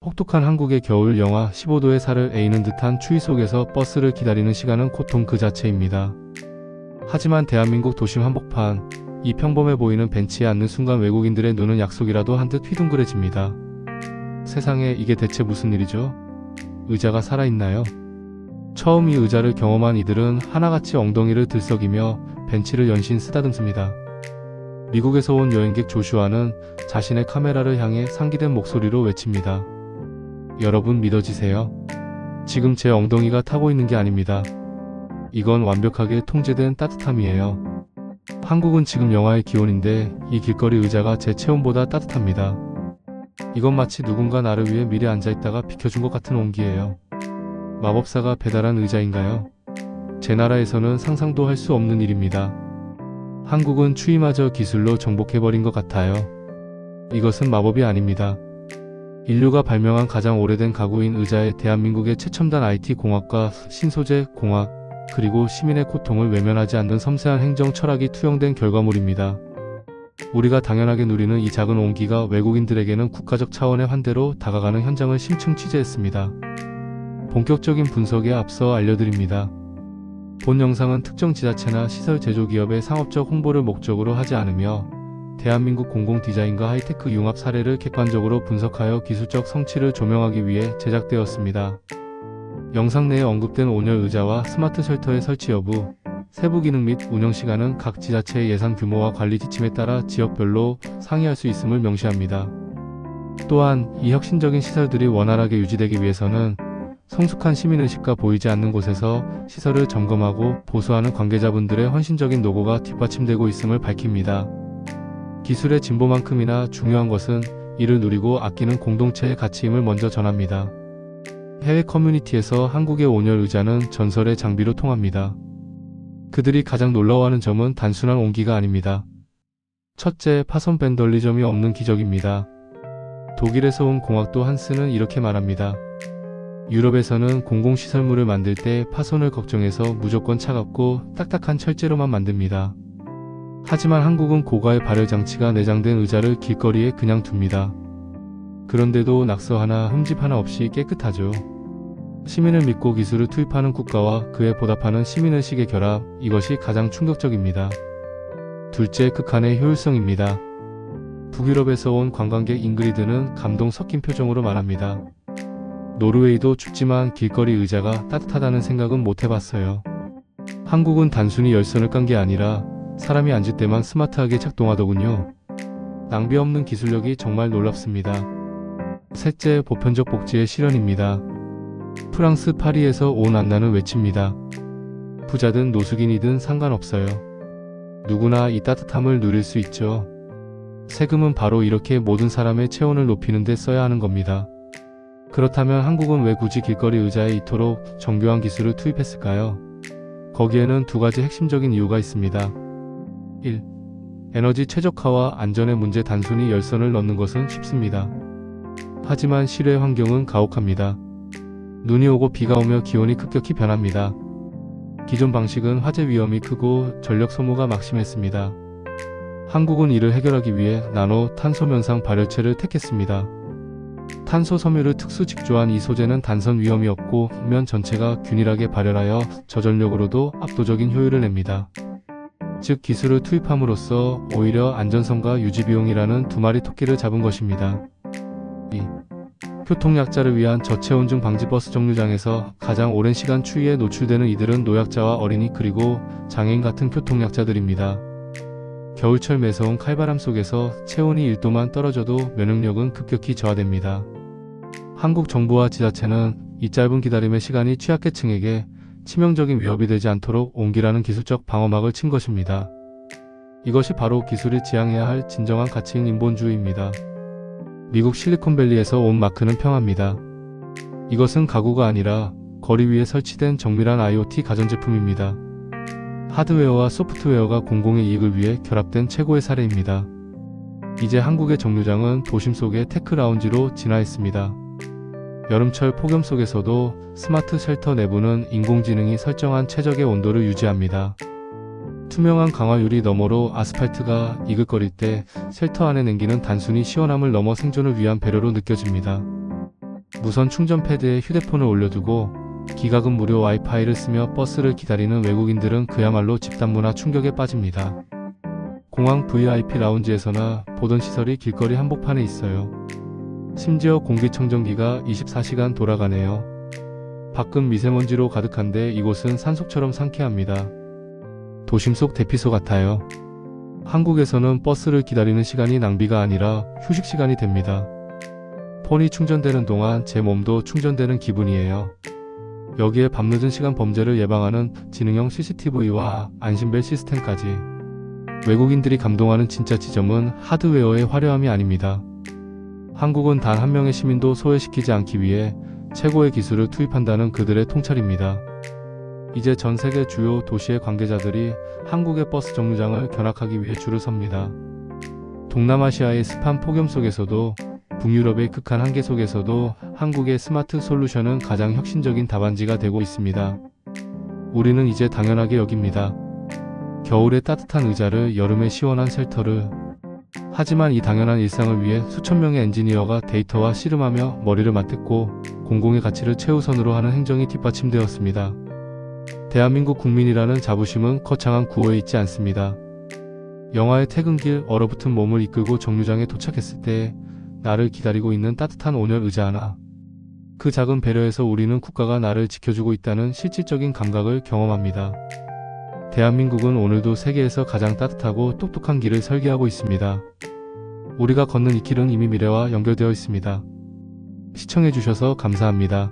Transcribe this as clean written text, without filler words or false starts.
혹독한 한국의 겨울 영하 15도의 살을 에이는 듯한 추위 속에서 버스를 기다리는 시간은 고통 그 자체입니다. 하지만 대한민국 도심 한복판, 이 평범해 보이는 벤치에 앉는 순간 외국인들의 눈은 약속이라도 한 듯 휘둥그레집니다. 세상에 이게 대체 무슨 일이죠? 의자가 살아있나요? 처음 이 의자를 경험한 이들은 하나같이 엉덩이를 들썩이며 벤치를 연신 쓰다듬습니다. 미국에서 온 여행객 조슈아는 자신의 카메라를 향해 상기된 목소리로 외칩니다. 여러분 믿어지세요? 지금 제 엉덩이가 타고 있는 게 아닙니다. 이건 완벽하게 통제된 따뜻함이에요. 한국은 지금 영하의 기온인데 이 길거리 의자가 제 체온보다 따뜻합니다. 이건 마치 누군가 나를 위해 미리 앉아있다가 비켜준 것 같은 온기예요. 마법사가 배달한 의자인가요? 제 나라에서는 상상도 할 수 없는 일입니다. 한국은 추위마저 기술로 정복해버린 것 같아요. 이것은 마법이 아닙니다. 인류가 발명한 가장 오래된 가구인 의자에 대한민국의 최첨단 IT 공학과 신소재 공학, 그리고 시민의 고통을 외면하지 않는 섬세한 행정 철학이 투영된 결과물입니다. 우리가 당연하게 누리는 이 작은 온기가 외국인들에게는 국가적 차원의 환대로 다가가는 현장을 심층 취재했습니다. 본격적인 분석에 앞서 알려드립니다. 본 영상은 특정 지자체나 시설 제조기업의 상업적 홍보를 목적으로 하지 않으며 대한민국 공공디자인과 하이테크 융합 사례를 객관적으로 분석하여 기술적 성취를 조명하기 위해 제작되었습니다. 영상 내에 언급된 온열 의자와 스마트 쉘터의 설치 여부, 세부 기능 및 운영 시간은 각 지자체의 예산 규모와 관리 지침에 따라 지역별로 상이할 수 있음을 명시합니다. 또한 이 혁신적인 시설들이 원활하게 유지되기 위해서는 성숙한 시민의식과 보이지 않는 곳에서 시설을 점검하고 보수하는 관계자분들의 헌신적인 노고가 뒷받침되고 있음을 밝힙니다. 기술의 진보만큼이나 중요한 것은 이를 누리고 아끼는 공동체의 가치임을 먼저 전합니다. 해외 커뮤니티에서 한국의 온열 의자는 전설의 장비로 통합니다. 그들이 가장 놀라워하는 점은 단순한 온기가 아닙니다. 첫째, 파손 밴덜리즘이 없는 기적입니다. 독일에서 온 공학도 한스는 이렇게 말합니다. 유럽에서는 공공시설물을 만들 때 파손을 걱정해서 무조건 차갑고 딱딱한 철제로만 만듭니다. 하지만 한국은 고가의 발열 장치가 내장된 의자를 길거리에 그냥 둡니다. 그런데도 낙서 하나 흠집 하나 없이 깨끗하죠. 시민을 믿고 기술을 투입하는 국가와 그에 보답하는 시민의식의 결합, 이것이 가장 충격적입니다. 둘째, 극한의 효율성입니다. 북유럽에서 온 관광객 잉그리드는 감동 섞인 표정으로 말합니다. 노르웨이도 춥지만 길거리 의자가 따뜻하다는 생각은 못 해봤어요. 한국은 단순히 열선을 깐 게 아니라 사람이 앉을 때만 스마트하게 작동하더군요. 낭비 없는 기술력이 정말 놀랍습니다. 셋째, 보편적 복지의 실현입니다. 프랑스 파리에서 온 안나는 외칩니다. 부자든 노숙인이든 상관없어요. 누구나 이 따뜻함을 누릴 수 있죠. 세금은 바로 이렇게 모든 사람의 체온을 높이는 데 써야 하는 겁니다. 그렇다면 한국은 왜 굳이 길거리 의자에 이토록 정교한 기술을 투입했을까요? 거기에는 두 가지 핵심적인 이유가 있습니다. 1. 에너지 최적화와 안전의 문제. 단순히 열선을 넣는 것은 쉽습니다. 하지만 실외 환경은 가혹합니다. 눈이 오고 비가 오며 기온이 급격히 변합니다. 기존 방식은 화재 위험이 크고 전력 소모가 막심했습니다. 한국은 이를 해결하기 위해 나노 탄소 면상 발열체를 택했습니다. 탄소 섬유를 특수 직조한 이 소재는 단선 위험이 없고 면 전체가 균일하게 발열하여 저전력으로도 압도적인 효율을 냅니다. 즉 기술을 투입함으로써 오히려 안전성과 유지비용이라는 두 마리 토끼를 잡은 것입니다. 2. 교통약자를 위한 저체온증 방지 버스 정류장에서 가장 오랜 시간 추위에 노출되는 이들은 노약자와 어린이 그리고 장애인 같은 교통약자들입니다. 겨울철 매서운 칼바람 속에서 체온이 1도만 떨어져도 면역력은 급격히 저하됩니다. 한국 정부와 지자체는 이 짧은 기다림의 시간이 취약계층에게 치명적인 위협이 되지 않도록 온기라는 기술적 방어막을 친 것입니다. 이것이 바로 기술이 지향해야 할 진정한 가치인 인본주의입니다. 미국 실리콘밸리에서 온 마크는 평합니다. 이것은 가구가 아니라 거리 위에 설치된 정밀한 IoT 가전제품입니다. 하드웨어와 소프트웨어가 공공의 이익을 위해 결합된 최고의 사례입니다. 이제 한국의 정류장은 도심 속의 테크 라운지로 진화했습니다. 여름철 폭염 속에서도 스마트 쉘터 내부는 인공지능이 설정한 최적의 온도를 유지합니다. 투명한 강화유리 너머로 아스팔트가 이글거릴 때 쉘터 안의 냉기는 단순히 시원함을 넘어 생존을 위한 배려로 느껴집니다. 무선 충전 패드에 휴대폰을 올려두고 기가금 무료 와이파이를 쓰며 버스를 기다리는 외국인들은 그야말로 집단문화 충격에 빠집니다. 공항 VIP 라운지에서나 보던 시설이 길거리 한복판에 있어요. 심지어 공기청정기가 24시간 돌아가네요. 밖은 미세먼지로 가득한데 이곳은 산속처럼 상쾌합니다. 도심 속 대피소 같아요. 한국에서는 버스를 기다리는 시간이 낭비가 아니라 휴식 시간이 됩니다. 폰이 충전되는 동안 제 몸도 충전되는 기분이에요. 여기에 밤늦은 시간 범죄를 예방하는 지능형 CCTV와 안심벨 시스템까지. 외국인들이 감동하는 진짜 지점은 하드웨어의 화려함이 아닙니다. 한국은 단 한 명의 시민도 소외시키지 않기 위해 최고의 기술을 투입한다는 그들의 통찰입니다. 이제 전 세계 주요 도시의 관계자들이 한국의 버스 정류장을 견학하기 위해 줄을 섭니다. 동남아시아의 습한 폭염 속에서도 북유럽의 극한 한계 속에서도 한국의 스마트 솔루션은 가장 혁신적인 답안지가 되고 있습니다. 우리는 이제 당연하게 여깁니다. 겨울에 따뜻한 의자를, 여름에 시원한 쉘터를. 하지만 이 당연한 일상을 위해 수천 명의 엔지니어가 데이터와 씨름하며 머리를 맞댔고 공공의 가치를 최우선으로 하는 행정이 뒷받침되었습니다. 대한민국 국민이라는 자부심은 거창한 구호에 있지 않습니다. 영화의 퇴근길, 얼어붙은 몸을 이끌고 정류장에 도착했을 때 나를 기다리고 있는 따뜻한 온열 의자 하나. 그 작은 배려에서 우리는 국가가 나를 지켜주고 있다는 실질적인 감각을 경험합니다. 대한민국은 오늘도 세계에서 가장 따뜻하고 똑똑한 길을 설계하고 있습니다. 우리가 걷는 이 길은 이미 미래와 연결되어 있습니다. 시청해주셔서 감사합니다.